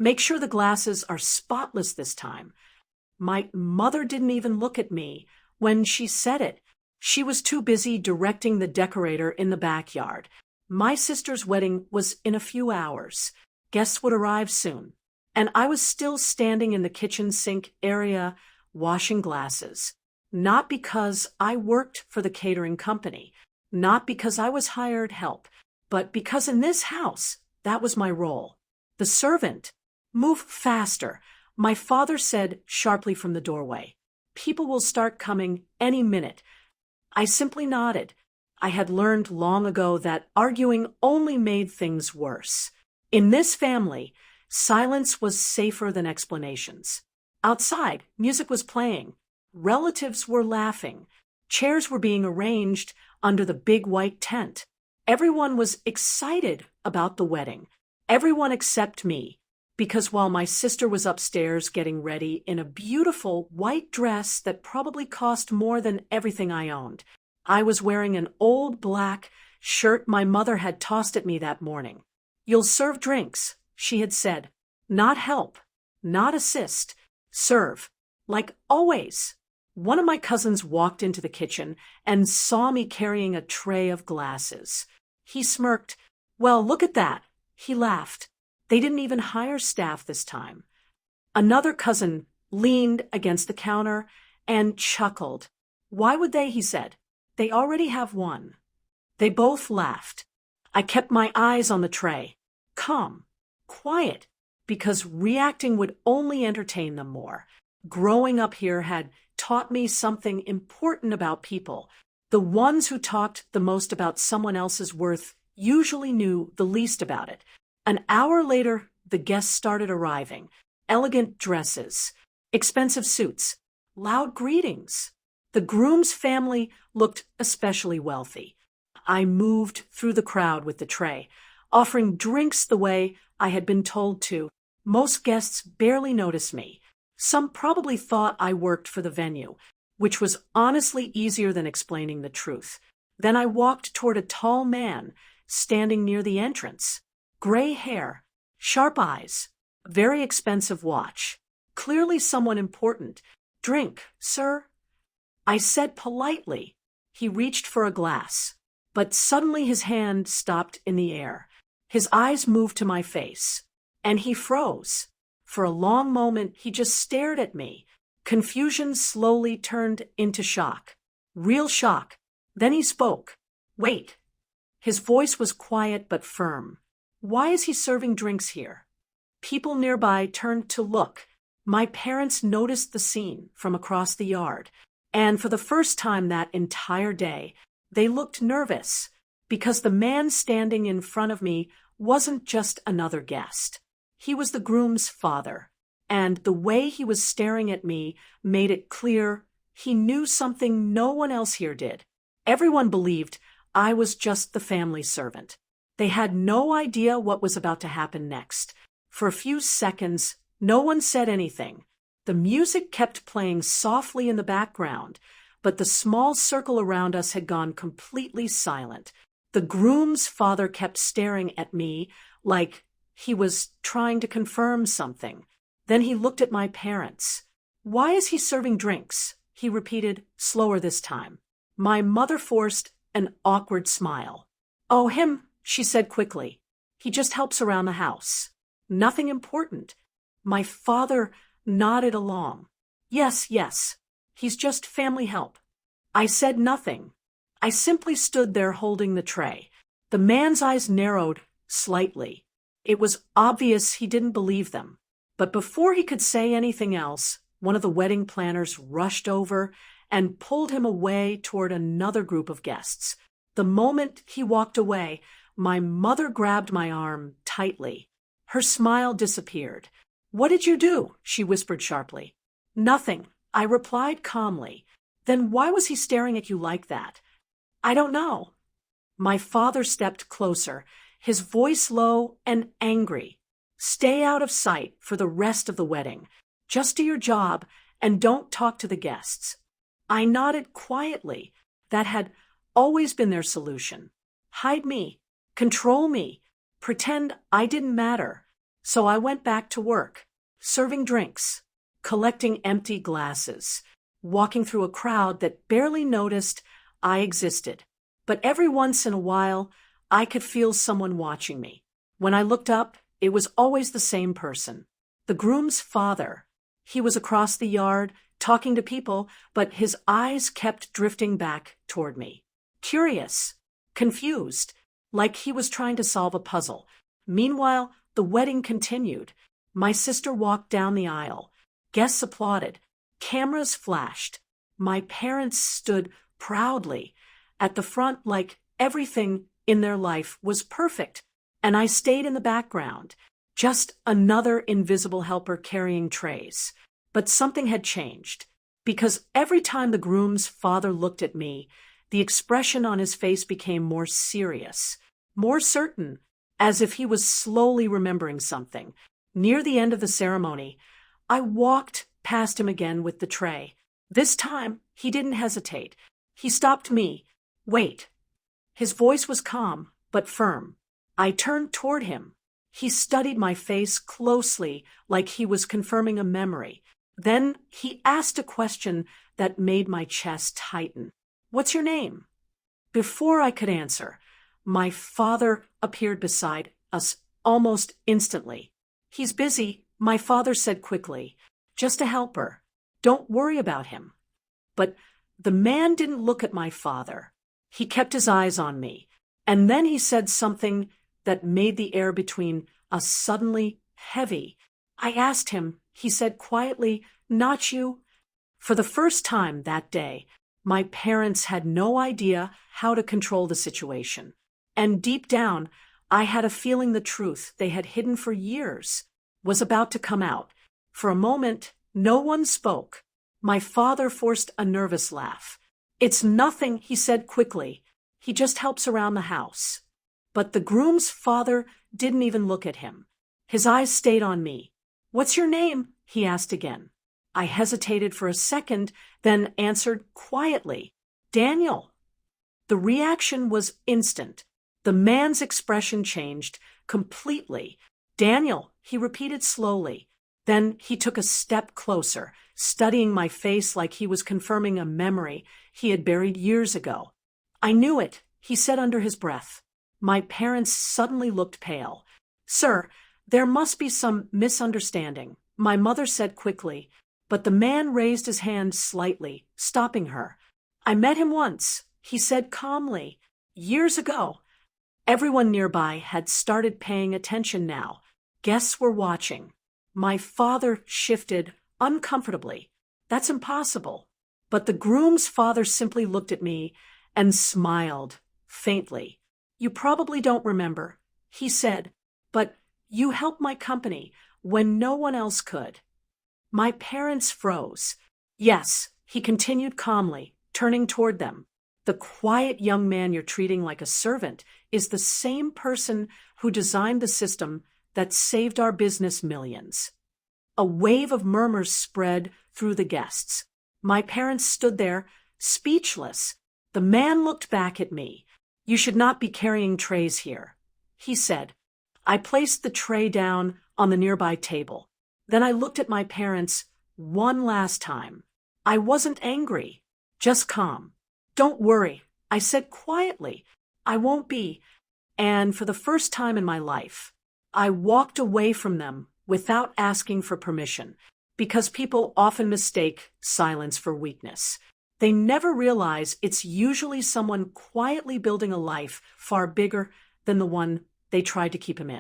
Make sure the glasses are spotless this time. My mother didn't even look at me when she said it. She was too busy directing the decorator in the backyard. My sister's wedding was in a few hours. Guests would arrive soon. And I was still standing in the kitchen sink area washing glasses. Not because I worked for the catering company, not because I was hired help, but because in this house, that was my role. The servant. Move faster, my father said sharply from the doorway. People will start coming any minute. I simply nodded. I had learned long ago that arguing only made things worse. In this family, silence was safer than explanations. Outside, music was playing. Relatives were laughing. Chairs were being arranged under the big white tent. Everyone was excited about the wedding. Everyone except me. Because while my sister was upstairs getting ready in a beautiful white dress that probably cost more than everything I owned, I was wearing an old black shirt my mother had tossed at me that morning. "You'll serve drinks," she had said. "Not help, not assist. Serve. Like always." One of my cousins walked into the kitchen and saw me carrying a tray of glasses. He smirked. "Well, look at that." He laughed. They didn't even hire staff this time. Another cousin leaned against the counter and chuckled. "Why would they?" he said. "They already have one." They both laughed. I kept my eyes on the tray. Calm. Quiet. Because reacting would only entertain them more. Growing up here had taught me something important about people. The ones who talked the most about someone else's worth usually knew the least about it. An hour later, the guests started arriving. Elegant dresses, expensive suits, loud greetings. The groom's family looked especially wealthy. I moved through the crowd with the tray, offering drinks the way I had been told to. Most guests barely noticed me. Some probably thought I worked for the venue, which was honestly easier than explaining the truth. Then I walked toward a tall man standing near the entrance. Gray hair, sharp eyes, very expensive watch. Clearly someone important. "Drink, sir?" I said politely. He reached for a glass, but suddenly his hand stopped in the air. His eyes moved to my face, and he froze. For a long moment, he just stared at me. Confusion slowly turned into shock. Real shock. Then he spoke. "Wait." His voice was quiet but firm. "Why is he serving drinks here?" People nearby turned to look. My parents noticed the scene from across the yard, and for the first time that entire day, they looked nervous, because the man standing in front of me wasn't just another guest. He was the groom's father, and the way he was staring at me made it clear he knew something no one else here did. Everyone believed I was just the family servant. They had no idea what was about to happen next. For a few seconds, no one said anything. The music kept playing softly in the background, but the small circle around us had gone completely silent. The groom's father kept staring at me like he was trying to confirm something. Then he looked at my parents. "Why is he serving drinks?" he repeated, slower this time. My mother forced an awkward smile. "Oh, him," she said quickly. "He just helps around the house. Nothing important." My father nodded along. Yes. He's just family help." I said nothing. I simply stood there holding the tray. The man's eyes narrowed slightly. It was obvious he didn't believe them. But before he could say anything else, one of the wedding planners rushed over and pulled him away toward another group of guests. The moment he walked away, my mother grabbed my arm tightly. Her smile disappeared. "What did you do?" she whispered sharply. "Nothing," I replied calmly. "Then why was he staring at you like that?" "I don't know." My father stepped closer, his voice low and angry. "Stay out of sight for the rest of the wedding. Just do your job and don't talk to the guests." I nodded quietly. That had always been their solution. Hide me, control me, pretend I didn't matter. So I went back to work, serving drinks, collecting empty glasses, walking through a crowd that barely noticed I existed. But every once in a while, I could feel someone watching me. When I looked up, it was always the same person. The groom's father. He was across the yard, talking to people, but his eyes kept drifting back toward me. Curious, confused, like he was trying to solve a puzzle. Meanwhile, the wedding continued. My sister walked down the aisle. Guests applauded. Cameras flashed. My parents stood proudly at the front like everything in their life was perfect, and I stayed in the background, just another invisible helper carrying trays. But something had changed, because every time the groom's father looked at me, the expression on his face became more serious, more certain, as if he was slowly remembering something. Near the end of the ceremony, I walked past him again with the tray. This time, he didn't hesitate. He stopped me. Wait. His voice was calm, but firm. I turned toward him. He studied my face closely, like he was confirming a memory. Then he asked a question that made my chest tighten. What's your name? Before I could answer, my father appeared beside us almost instantly. He's busy, my father said quickly. Just a helper. Don't worry about him. But the man didn't look at my father. He kept his eyes on me. And then he said something that made the air between us suddenly heavy. I asked him. He said quietly, "Not you." For the first time that day, my parents had no idea how to control the situation. And deep down, I had a feeling the truth they had hidden for years was about to come out. For a moment, no one spoke. My father forced a nervous laugh. "It's nothing," he said quickly. "He just helps around the house." But the groom's father didn't even look at him. His eyes stayed on me. "What's your name?" he asked again. I hesitated for a second, then answered quietly, "Daniel." The reaction was instant. The man's expression changed completely. "Daniel," he repeated slowly. Then he took a step closer, studying my face like he was confirming a memory he had buried years ago. "I knew it," he said under his breath. My parents suddenly looked pale. "Sir, there must be some misunderstanding," my mother said quickly, but the man raised his hand slightly, stopping her. "I met him once," he said calmly, "years ago." Everyone nearby had started paying attention now. Guests were watching. My father shifted uncomfortably. "That's impossible." But the groom's father simply looked at me and smiled faintly. "You probably don't remember," he said, "but you helped my company when no one else could." My parents froze. "Yes," he continued calmly, turning toward them. "The quiet young man you're treating like a servant is the same person who designed the system that saved our business millions." A wave of murmurs spread through the guests. My parents stood there, speechless. The man looked back at me. "You should not be carrying trays here," he said. I placed the tray down on the nearby table. Then I looked at my parents one last time. I wasn't angry, just calm. "Don't worry," I said quietly. "I won't be." And for the first time in my life, I walked away from them without asking for permission, because people often mistake silence for weakness. They never realize it's usually someone quietly building a life far bigger than the one they tried to keep him in.